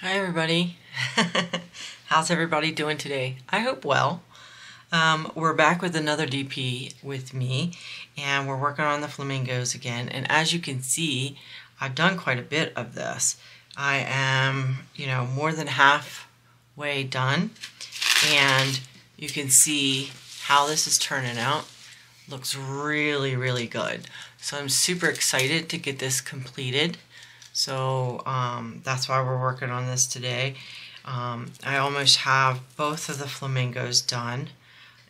Hi everybody. How's everybody doing today? I hope well. We're back with another DP with me, and we're working on the flamingos again. And as you can see, I've done quite a bit of this. I am, more than halfway done, and you can see how this is turning out. Looks really, really good. So I'm super excited to get this completed. So that's why we're working on this today. I almost have both of the flamingos done,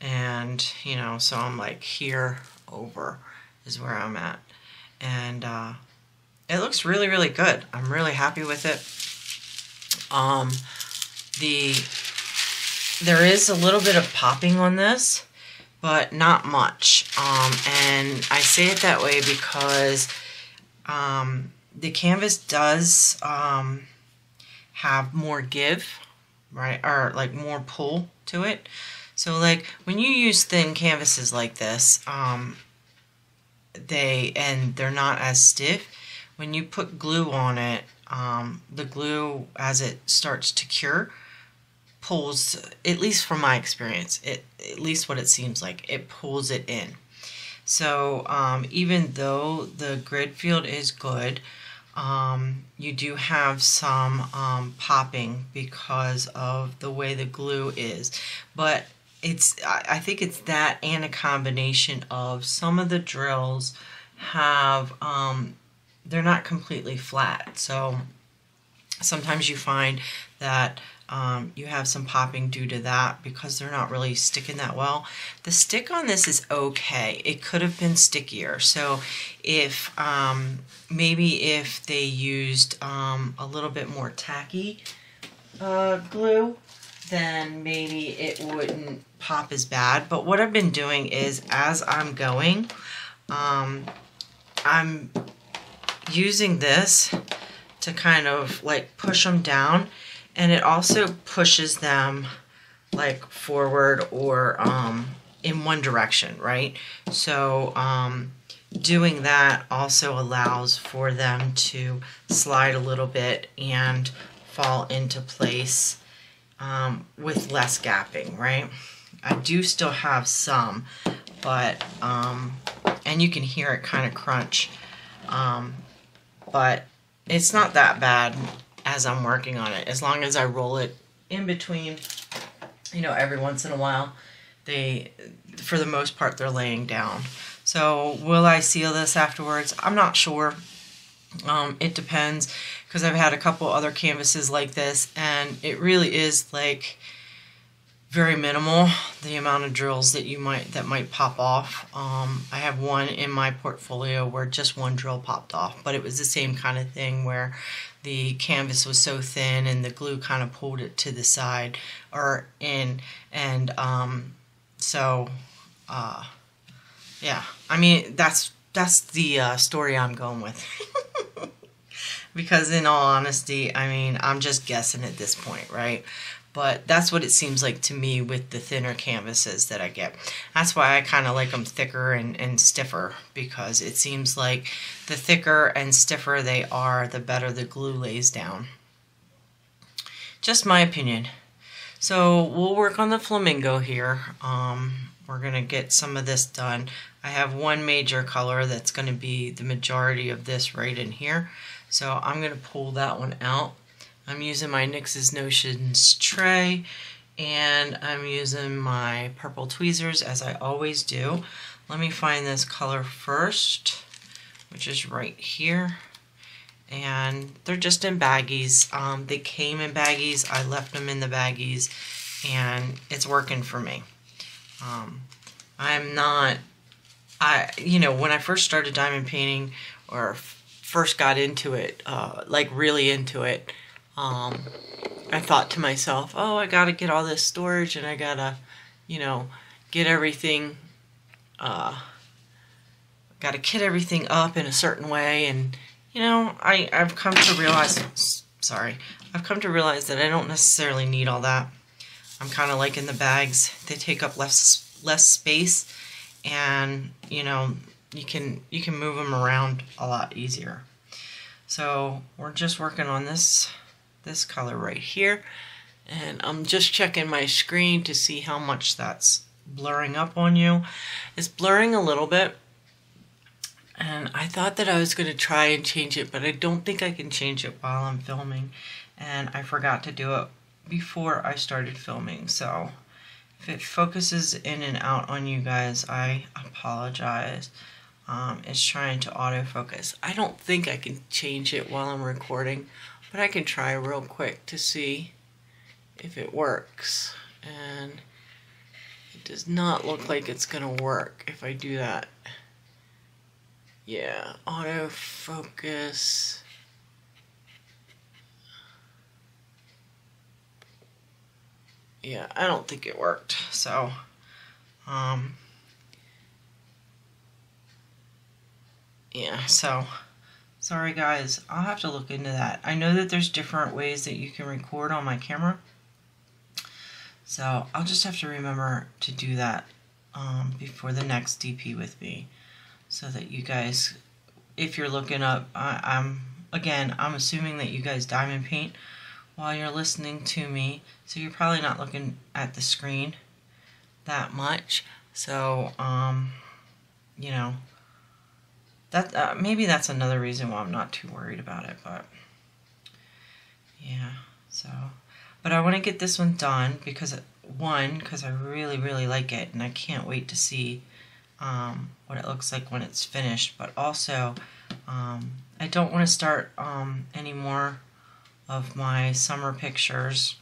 and so I'm like here over is where I'm at, and it looks really, really good. I'm really happy with it. There is a little bit of popping on this, but not much, and I say it that way because the canvas does have more give, right, or like more pull to it. So like when you use thin canvases like this, they're not as stiff. When you put glue on it, the glue, as it starts to cure, pulls, at least from my experience, at least what it seems like, it pulls it in. So even though the grid field is good, you do have some popping because of the way the glue is. But I think it's that and a combination of some of the drills have, they're not completely flat. So sometimes you find that you have some popping due to that because they're not really sticking that well. The stick on this is okay. It could have been stickier. So if maybe if they used a little bit more tacky glue, then maybe it wouldn't pop as bad. But what I've been doing is, as I'm going, I'm using this to kind of like push them down, and it also pushes them like forward or in one direction, right? So doing that also allows for them to slide a little bit and fall into place with less gapping, right? I do still have some, but and you can hear it kind of crunch, but it's not that bad as I'm working on it. As long as I roll it in between, every once in a while, for the most part, they're laying down. So will I seal this afterwards? I'm not sure. It depends, because I've had a couple other canvases like this, and it really is like very minimal, the amount of drills that might pop off. I have one in my portfolio where just one drill popped off, but it was the same kind of thing where the canvas was so thin and the glue kind of pulled it to the side or in, and yeah, I mean that's the story I'm going with. Because in all honesty, I mean, I'm just guessing at this point, right? But that's what it seems like to me with the thinner canvases that I get. That's why I kind of like them thicker and stiffer, because it seems like the thicker and stiffer they are, the better the glue lays down. Just my opinion. So we'll work on the flamingo here. We're going to get some of this done. I have one major color that's going to be the majority of this right in here. So I'm going to pull that one out. I'm using my NYX's Notions tray, and I'm using my purple tweezers as I always do. Let me find this color first, which is right here. And they're just in baggies. They came in baggies. I left them in the baggies, and it's working for me. When I first started diamond painting, or first got into it, like really into it, I thought to myself, oh, I gotta get all this storage, and I gotta, get everything, gotta kit everything up in a certain way, and, I've come to realize, I've come to realize that I don't necessarily need all that. I'm kind of like in the bags. They take up less space, and, you can move them around a lot easier. So we're just working on this this color right here. And I'm just checking my screen to see how much that's blurring up on you. It's blurring a little bit. And I thought that I was going to try and change it, but I don't think I can change it while I'm filming. And I forgot to do it before I started filming. So if it focuses in and out on you guys, I apologize. It's trying to autofocus. I don't think I can change it while I'm recording, but I can try real quick to see if it works. And it does not look like it's going to work if I do that. Yeah, autofocus. Yeah, I don't think it worked. So, yeah, so sorry guys, I'll have to look into that. I know that there's different ways that you can record on my camera, so I'll just have to remember to do that before the next DP with me, so that you guys, if you're looking up, I'm assuming that you guys diamond paint while you're listening to me, so you're probably not looking at the screen that much. So you know, that maybe that's another reason why I'm not too worried about it. But yeah, so but I want to get this one done because I really like it, and I can't wait to see what it looks like when it's finished. But also I don't want to start any more of my summer pictures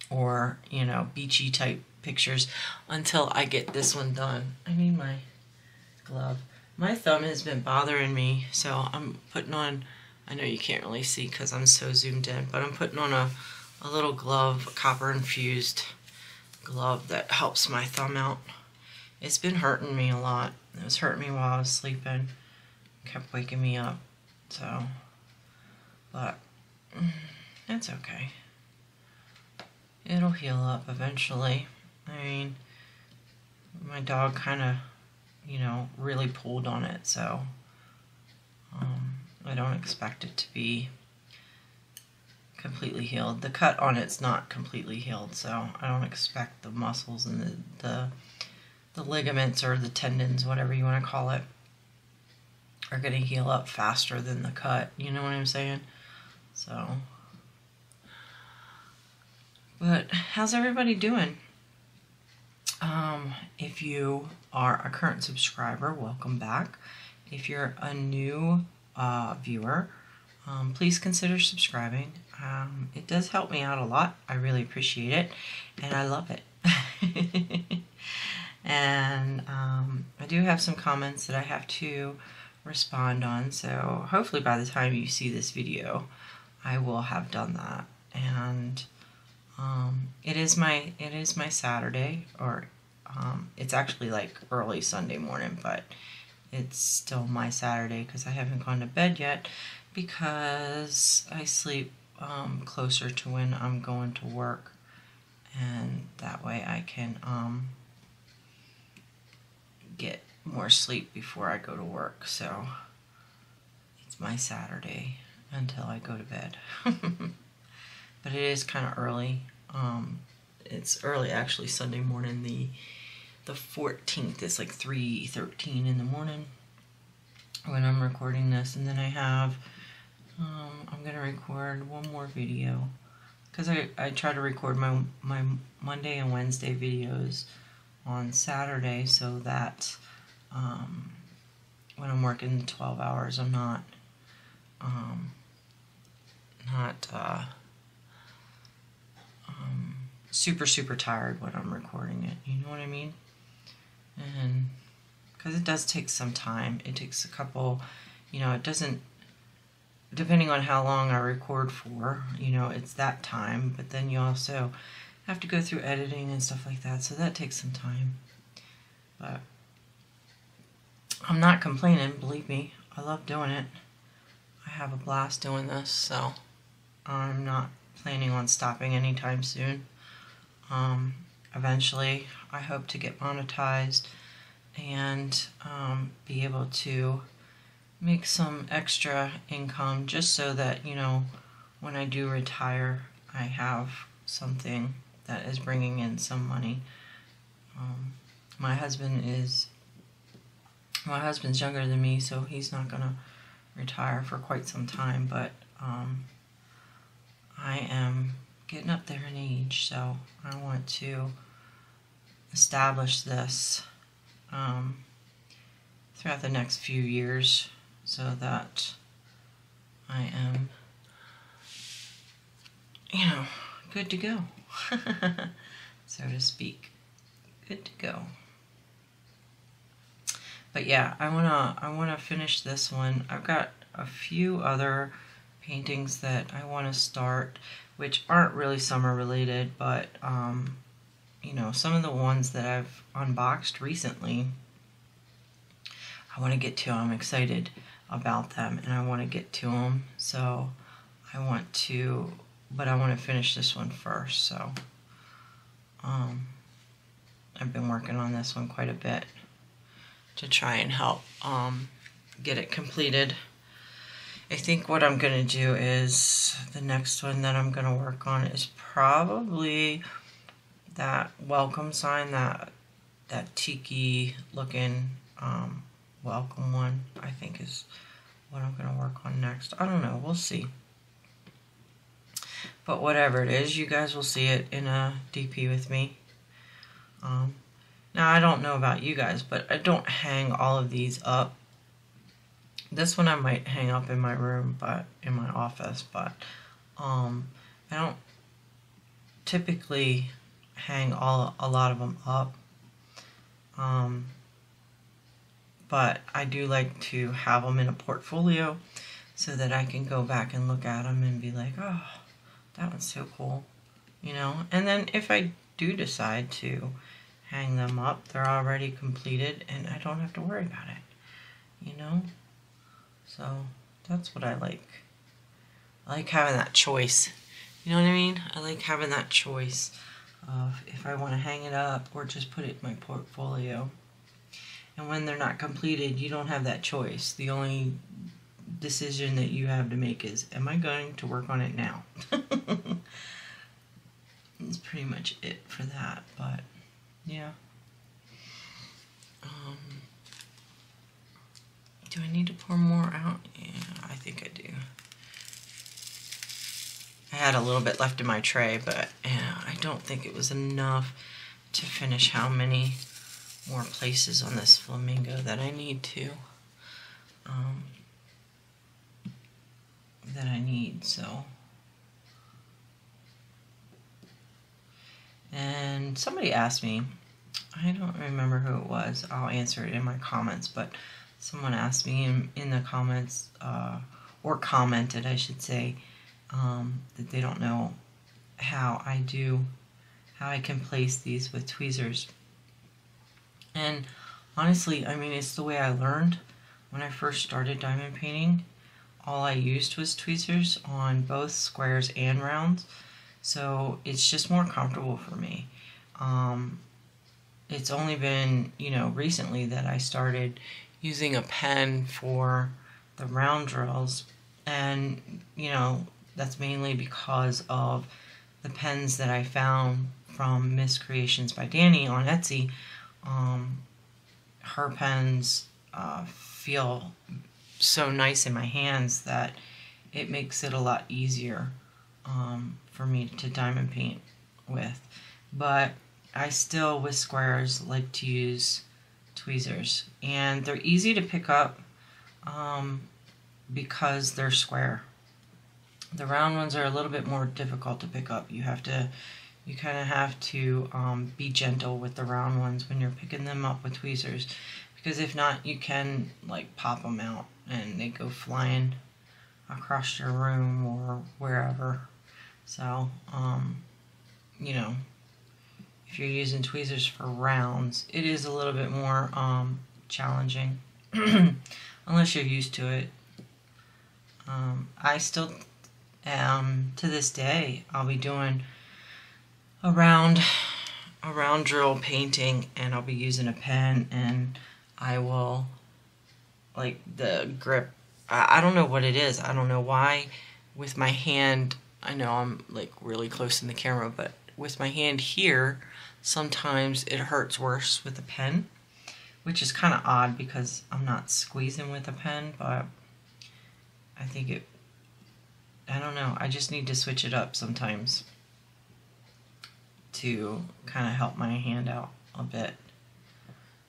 or, you know, beachy type pictures until I get this one done. I need my glove. My thumb has been bothering me, so I'm putting on, I know you can't really see because I'm so zoomed in, but I'm putting on a little glove, a copper infused glove that helps my thumb out. It's been hurting me a lot. It was hurting me while I was sleeping. It kept waking me up. So, but that's okay. It'll heal up eventually. I mean, my dog kind of, you know, really pulled on it, so I don't expect it to be completely healed. The cut on it's not completely healed, so I don't expect the muscles and the ligaments or the tendons, whatever you want to call it, are going to heal up faster than the cut. You know what I'm saying? So, but how's everybody doing? If you are a current subscriber, welcome back. If you're a new viewer, please consider subscribing. It does help me out a lot. I really appreciate it, and I love it. And I do have some comments that I have to respond on, so hopefully by the time you see this video, I will have done that. And it is my Saturday, or it's actually like early Sunday morning, but it's still my Saturday because I haven't gone to bed yet because I sleep closer to when I'm going to work, and that way I can get more sleep before I go to work. So it's my Saturday until I go to bed. But it is kind of early. It's early actually. Sunday morning, the 14th. It's like 3:13 in the morning when I'm recording this, and then I have I'm gonna record one more video because I try to record my Monday and Wednesday videos on Saturday, so that when I'm working 12 hours, I'm not super tired when I'm recording it. You know what I mean? And because it does take some time. It takes a couple, you know, it doesn't, depending on how long I record for, you know, it's that time, but then you also have to go through editing and stuff like that, so that takes some time. But I'm not complaining, believe me. I love doing it. I have a blast doing this, so I'm not planning on stopping anytime soon. Eventually, I hope to get monetized and be able to make some extra income, just so that, you know, when I do retire, I have something that is bringing in some money. My husband's younger than me, so he's not gonna retire for quite some time, but I am getting up there in age, so I want to establish this throughout the next few years so that I am, good to go, so to speak. Good to go. But yeah, I wanna finish this one. I've got a few other paintings that I want to start, which aren't really summer related, but some of the ones that I've unboxed recently, I want to get to. I'm excited about them, and I want to get to them. So I want to finish this one first. So I've been working on this one quite a bit to try and help get it completed. I think what I'm going to do is, the next one that I'm going to work on is probably that welcome sign, that tiki looking welcome one, I think is what I'm going to work on next. I don't know, we'll see. But whatever it is, you guys will see it in a DP with me. Now, I don't know about you guys, but I don't hang all of these up. This one I might hang up in my room, but in my office, but I don't typically hang a lot of them up. But I do like to have them in a portfolio so that I can go back and look at them and be like, oh, that one's so cool, And then if I do decide to hang them up, they're already completed and I don't have to worry about it, So that's what I like. I like having that choice. You know what I mean? I like having that choice of if I want to hang it up or just put it in my portfolio. And when they're not completed, you don't have that choice. The only decision that you have to make is, am I going to work on it now? That's pretty much it for that, but yeah. Do I need to pour more out? Yeah, I think I do. I had a little bit left in my tray, but yeah, I don't think it was enough to finish how many more places on this flamingo that I need to. So. And somebody asked me, I don't remember who it was, I'll answer it in my comments, but someone asked me in the comments, or commented, I should say, that they don't know how I can place these with tweezers. And honestly, I mean, it's the way I learned when I first started diamond painting. All I used was tweezers on both squares and rounds, so it's just more comfortable for me. It's only been, recently that I started using a pen for the round drills, and, that's mainly because of the pens that I found from Miss Creations by Danny on Etsy. Her pens feel so nice in my hands that it makes it a lot easier for me to diamond paint with. But I still, with squares, like to use tweezers, and they're easy to pick up because they're square. The round ones are a little bit more difficult to pick up. You kind of have to be gentle with the round ones when you're picking them up with tweezers, because if not, you can like pop them out and they go flying across your room or wherever. So, if you're using tweezers for rounds, it is a little bit more challenging, unless you're used to it. I still am, to this day, I'll be doing a round drill painting, and I'll be using a pen, and I will, like, the grip, I don't know what it is. I don't know why with my hand, I know I'm like really close in the camera, but with my hand here, sometimes it hurts worse with a pen, which is kind of odd because I'm not squeezing with a pen, but I think it, I don't know, I just need to switch it up sometimes to kind of help my hand out a bit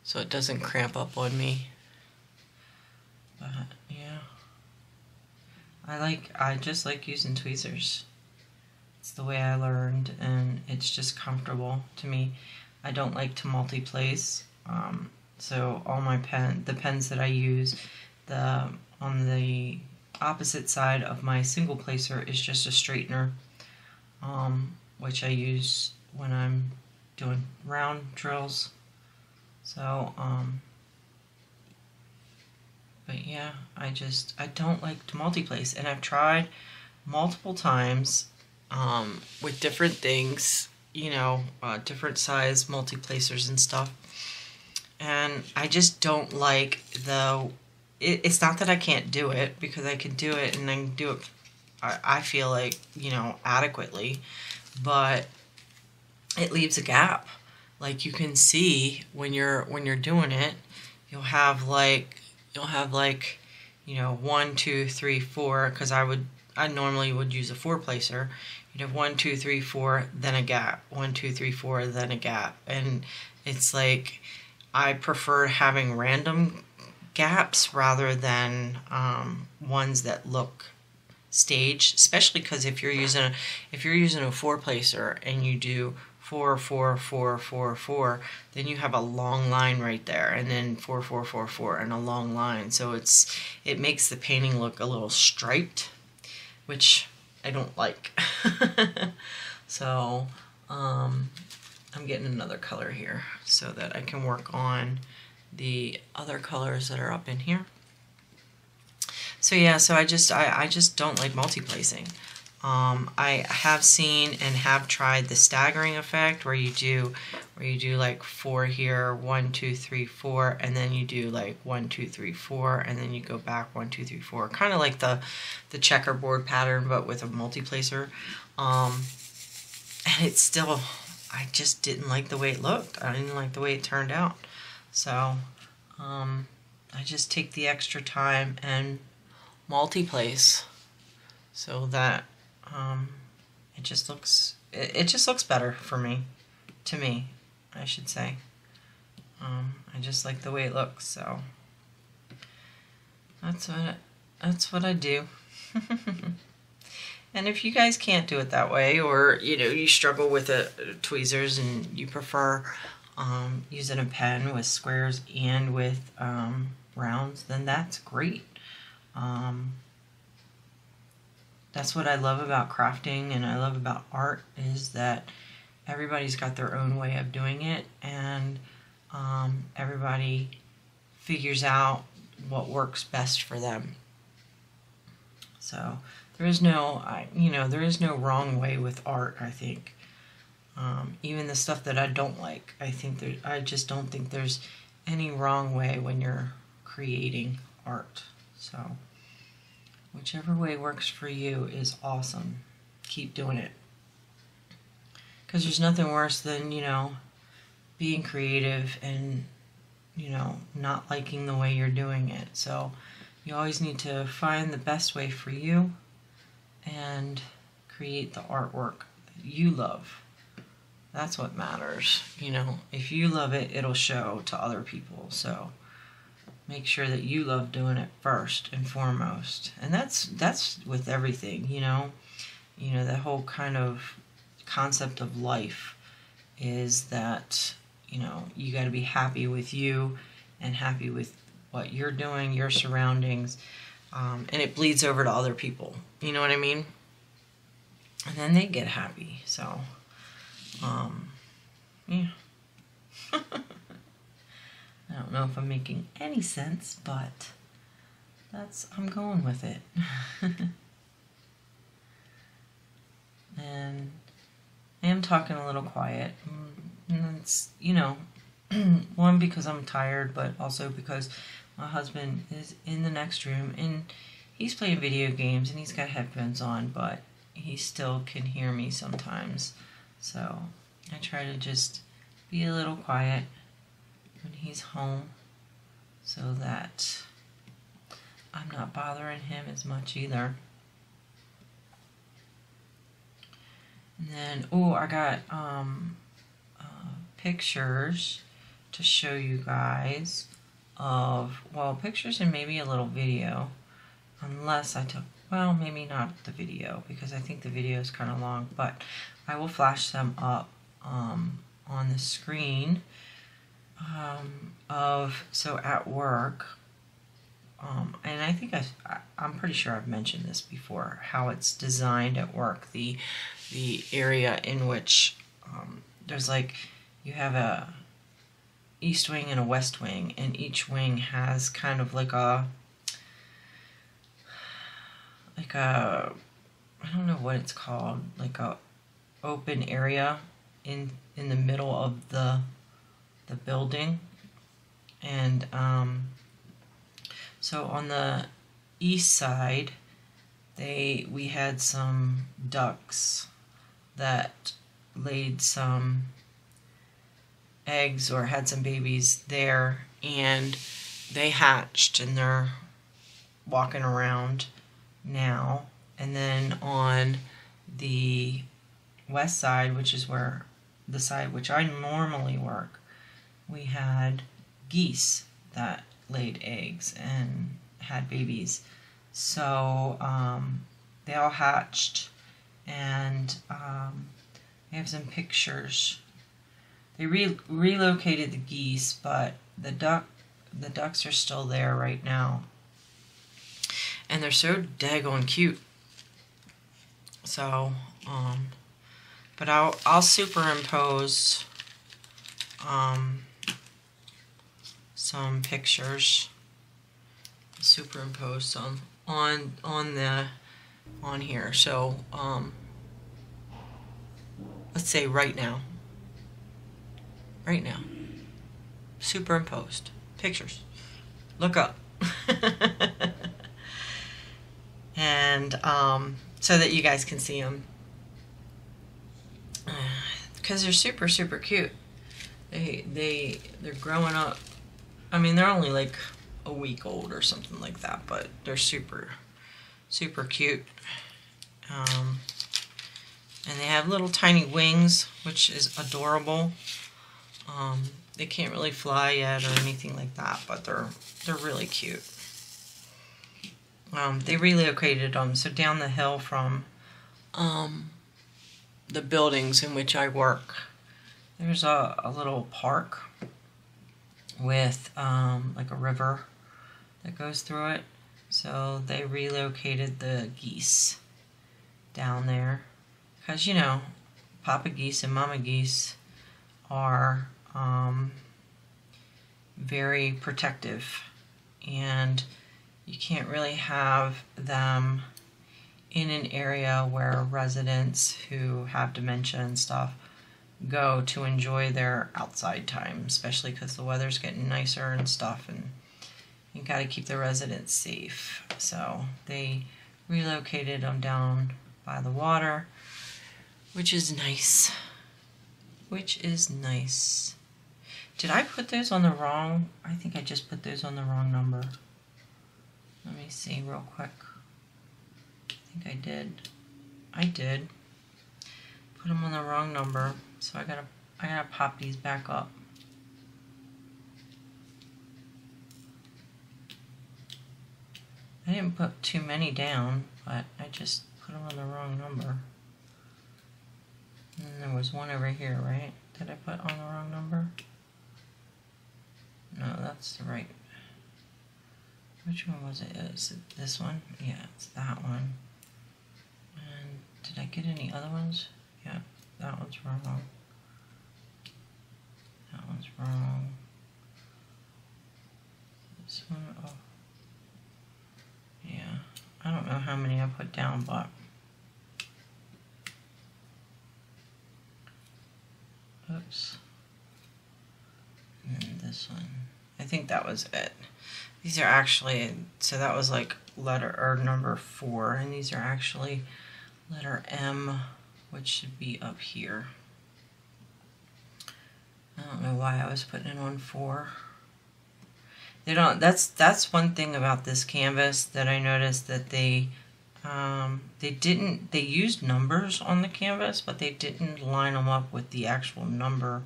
so it doesn't cramp up on me. But yeah, I just like using tweezers. It's the way I learned, and it's just comfortable to me. I don't like to multi-place, so all my the pens that I use, on the opposite side of my single placer is just a straightener, which I use when I'm doing round drills. So, but yeah, I don't like to multi-place, and I've tried multiple times with different things, you know, different size multi-placers and stuff, and I just don't like it's not that I can't do it, because I can do it, and I can do it, I feel like, you know, adequately, but it leaves a gap. Like, you can see when you're doing it, you'll have like, you know, 1, 2, 3, 4, because I normally would use a 4-placer. You'd have 1, 2, 3, 4, then a gap, 1, 2, 3, 4, then a gap, and it's like, I prefer having random gaps rather than ones that look staged, especially because if you're using a 4-placer and you do 4, 4, 4, 4, 4, then you have a long line right there, and then 4, 4, 4, 4, and a long line. So it makes the painting look a little striped, which I don't like. So I'm getting another color here so that I can work on the other colors that are up in here. So yeah, so I just don't like multi-placing. I have seen and have tried the staggering effect, where you do like 4 here, 1, 2, 3, 4, and then you do like 1, 2, 3, 4, and then you go back 1, 2, 3, 4, kind of like the checkerboard pattern, but with a multi-placer. And it's still, I just didn't like the way it looked. I didn't like the way it turned out. So I just take the extra time and multi-place so that it just looks better for me, to me, I should say. I just like the way it looks, so that's what I do. And if you guys can't do it that way, or you know, you struggle with tweezers and you prefer using a pen with squares and with rounds, then that's great. That's what I love about crafting, and I love about art, is that everybody's got their own way of doing it, and everybody figures out what works best for them. So there is no, there is no wrong way with art, I think. Even the stuff that I don't like, I just don't think there's any wrong way when you're creating art. So whichever way works for you is awesome. Keep doing it. Because there's nothing worse than, you know, being creative and, you know, not liking the way you're doing it. So you always need to find the best way for you and create the artwork that you love. That's what matters. You know, if you love it, it'll show to other people. So make sure that you love doing it first and foremost. And that's with everything, you know. You know, the whole kind of concept of life is that, you know, you got to be happy with you and happy with what you're doing, your surroundings, and it bleeds over to other people. You know what I mean? And then they get happy. So, yeah. I don't know if I'm making any sense, but I'm going with it. And I am talking a little quiet. And it's, you know, one, because I'm tired, but also because my husband is in the next room, and he's playing video games and he's got headphones on, but he still can hear me sometimes. So I try to just be a little quiet when he's home so that I'm not bothering him as much either. And then, oh, I got pictures to show you guys of, well, pictures and maybe a little video, unless I took, well, maybe not the video, because I think the video is kind of long, but I will flash them up on the screen so at work, and I think I'm pretty sure I've mentioned this before, how it's designed at work, the area in which there's like, you have a east wing and a west wing, and each wing has kind of like a I don't know what it's called, like a open area in the middle of the building. And so on the east side, we had some ducks that laid some eggs or had some babies there, and they hatched and they're walking around now. And then on the west side, which is where the side which I normally work, we had geese that laid eggs and had babies. So they all hatched, and I have some pictures. They relocated the geese, but the ducks are still there right now, and they're so daggone cute. So, but I'll superimpose some pictures. Superimpose some on here. So, let's say right now. Right now. Superimposed pictures. Look up. And so that you guys can see them, because they're super cute. They're growing up. I mean, they're only like a week old or something like that, but they're super cute. And they have little tiny wings, which is adorable. They can't really fly yet or anything like that, but they're really cute. They relocated them so down the hill from the buildings in which I work, there's a little park with like a river that goes through it. So they relocated the geese down there because, you know, Papa geese and Mama geese are very protective, and you can't really have them in an area where residents who have dementia and stuff go to enjoy their outside time, especially because the weather's getting nicer and stuff, and you got to keep the residents safe. So they relocated them down by the water, which is nice. Did I put those on the wrong? I think I just put those on the wrong number. Let me see real quick. I think I did. I did. Put them on the wrong number, so I gotta pop these back up. I didn't put too many down, but I just put them on the wrong number. And then there was one over here, right? Did I put on the wrong number? No, that's the right. Which one was it? Is it this one? Yeah, it's that one. And did I get any other ones? Yeah, that one's wrong. That one's wrong. This one, oh. Yeah, I don't know how many I put down, but oops. And then this one. I think that was it. These are actually, so that was like letter or number 4, and these are actually letter M, which should be up here. I don't know why I was putting it on 4. They don't. That's one thing about this canvas that I noticed, that they didn't. They used numbers on the canvas, but they didn't line them up with the actual number.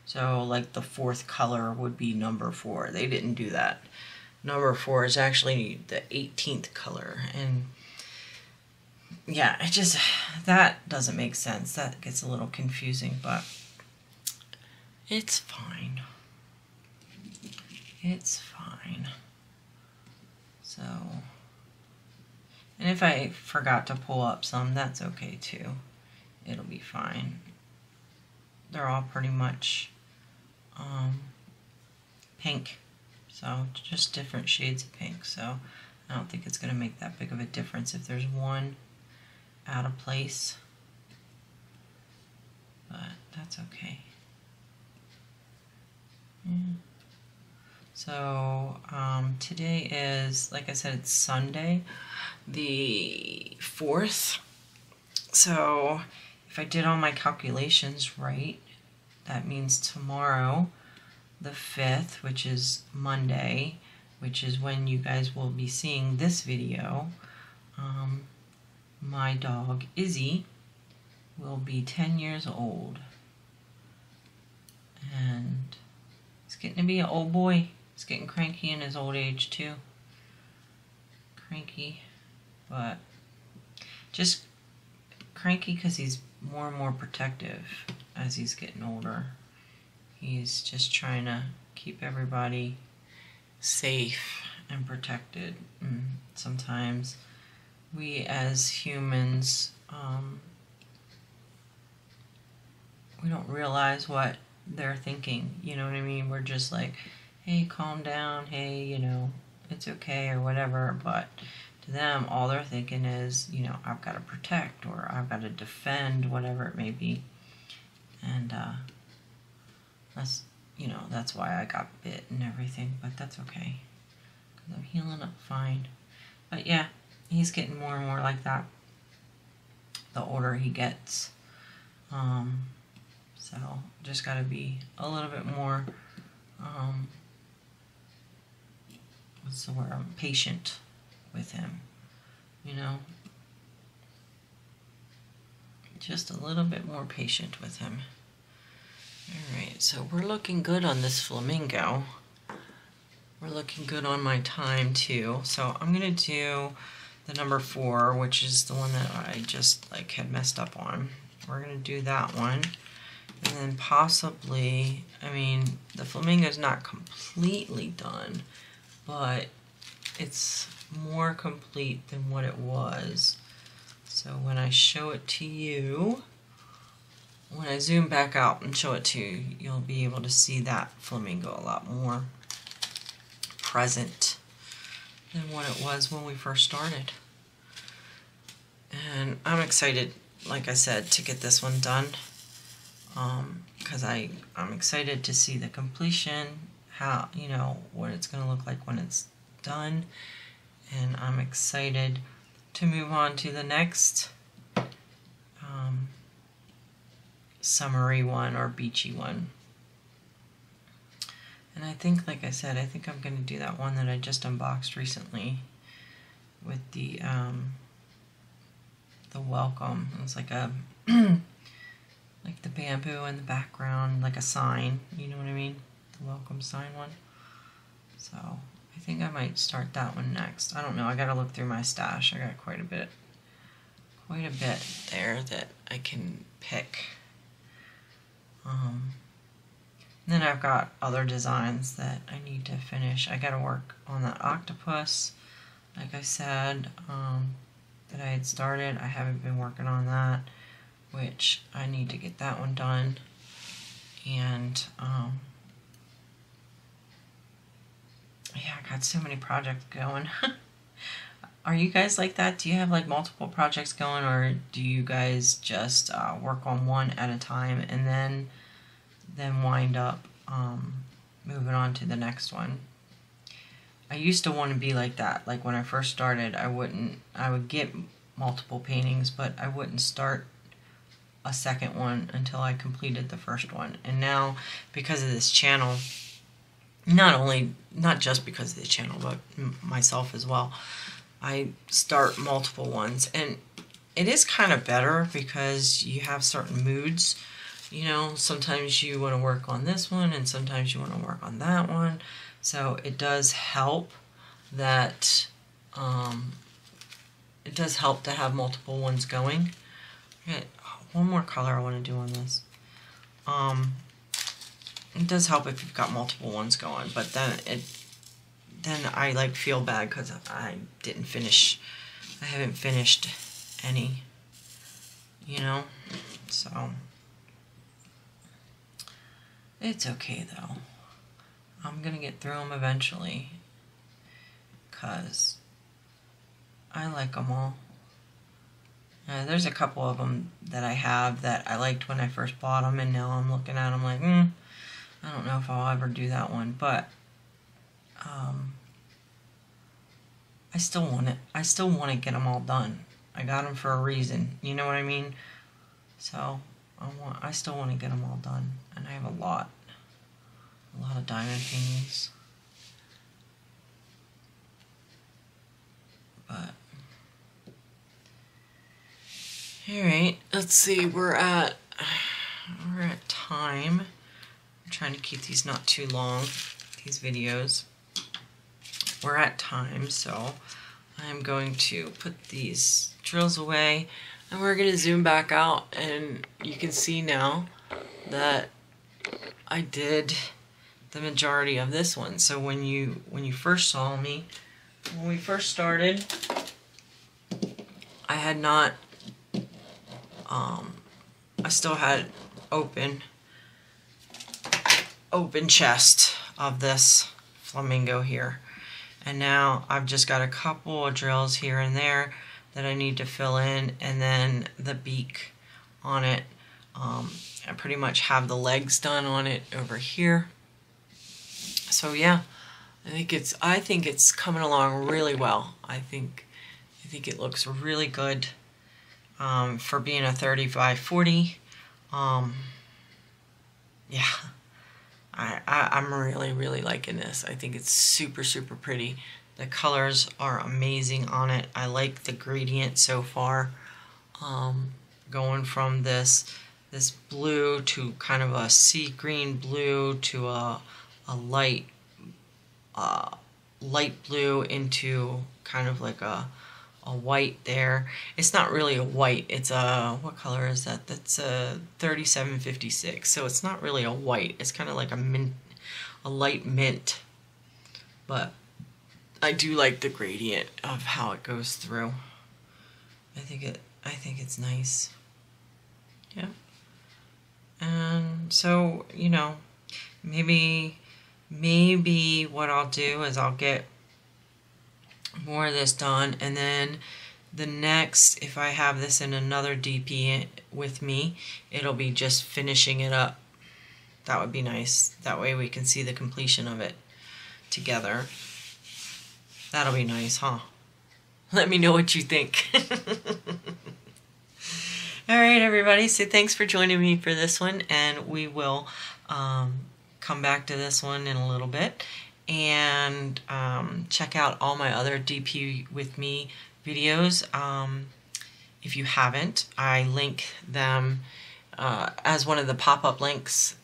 So like the 4th color would be number 4. They didn't do that. Number 4 is actually the 18th color, and yeah, it just, that doesn't make sense. That gets a little confusing, but it's fine. It's fine. So, and if I forgot to pull up some, that's okay too. It'll be fine. They're all pretty much pink. So just different shades of pink. So I don't think it's going to make that big of a difference if there's one out of place. But that's okay. Yeah. So today is, like I said, it's Sunday, the 4th. So if I did all my calculations right, that means tomorrow, the 5th, which is Monday, which is when you guys will be seeing this video, my dog Izzy will be 10 years old. And he's getting to be an old boy. He's getting cranky in his old age too. Cranky, but just cranky because he's more and more protective as he's getting older. He's just trying to keep everybody safe and protected. And sometimes we as humans, we don't realize what they're thinking. You know what I mean? We're just like, hey, calm down. Hey, you know, it's okay or whatever. But to them, all they're thinking is, you know, I've got to protect or I've got to defend, whatever it may be. And that's, you know, that's why I got bit and everything. But that's okay, because I'm healing up fine. But yeah, he's getting more and more like that the older he gets. So just got to be a little bit more, what's the word, patient with him, you know, just a little bit more patient with him. Alright, so we're looking good on this Flamingo. We're looking good on my time too. So I'm going to do the number 4, which is the one that I just like had messed up on. We're going to do that one. And then possibly, I mean, the Flamingo's not completely done, but it's more complete than what it was. So when I show it to you, when I zoom back out and show it to you, you'll be able to see that Flamingo a lot more present than what it was when we first started. And I'm excited, like I said, to get this one done. Because I'm excited to see the completion, how, you know, what it's going to look like when it's done. And I'm excited to move on to the next summery one or beachy one. And I think, like I said, I think I'm going to do that one that I just unboxed recently with the welcome. It's like a like the bamboo in the background, like a sign, you know what I mean? The welcome sign one. So I think I might start that one next. I don't know, I gotta look through my stash. I got quite a bit there that I can pick. Then I've got other designs that I need to finish. I gotta work on that octopus, like I said, that I had started. I haven't been working on that, which I need to get that one done. And yeah, I got so many projects going. Are you guys like that? Do you have like multiple projects going, or do you guys just work on one at a time and then wind up moving on to the next one. I used to want to be like that. Like when I first started, I would get multiple paintings, but I wouldn't start a second one until I completed the first one. And now, because of this channel, not just because of the channel, but myself as well, I start multiple ones. And it is kind of better because you have certain moods. You know, sometimes you want to work on this one and sometimes you want to work on that one. So it does help that, it does help to have multiple ones going. Okay, one more color I want to do on this. It does help if you've got multiple ones going, but then I like feel bad because I haven't finished any, you know, so it's okay though. I'm gonna get through them eventually because I like them all. There's a couple of them that I have that I liked when I first bought them, and now I'm looking at them like, I don't know if I'll ever do that one, but I still want it. I still want to get them all done. I got them for a reason, you know what I mean? So I still want to get them all done, and I have a lot of diamond paintings. But all right, let's see. We're at time. I'm trying to keep these not too long, these videos. We're at time, so I'm going to put these drills away, and we're going to zoom back out, and you can see now that I did the majority of this one. So when you first saw me, when we first started, I had not, I still had open chest of this flamingo here. And now I've just got a couple of drills here and there that I need to fill in, and then the beak on it. I pretty much have the legs done on it over here. So yeah, I think it's coming along really well. I think it looks really good for being a 30x40. Yeah. I'm really liking this. I think it's super pretty. The colors are amazing on it. I like the gradient so far. Going from this blue to kind of a sea green blue to a light blue into kind of like a white there. It's not really a white, it's a, what color is that? That's a 3756, so it's not really a white, it's kind of like a light mint, but I do like the gradient of how it goes through. I think it's nice. Yeah. And so, you know, maybe what I'll do is I'll get more of this done, and then the next, if I have this in another DP with me, it'll be just finishing it up. That would be nice. That way we can see the completion of it together. That'll be nice, huh? Let me know what you think. Alright everybody, so thanks for joining me for this one, and we will come back to this one in a little bit. And check out all my other DP with me videos. If you haven't, I link them as one of the pop-up links,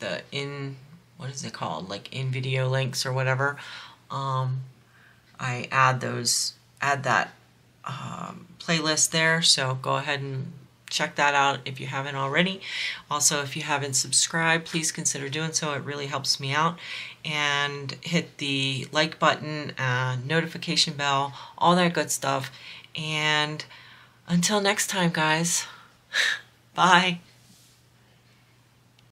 what is it called, like in video links or whatever. I add that playlist there, so go ahead and check that out if you haven't already. Also, if you haven't subscribed, please consider doing so. It really helps me out. And hit the like button, notification bell, all that good stuff. And until next time, guys, bye.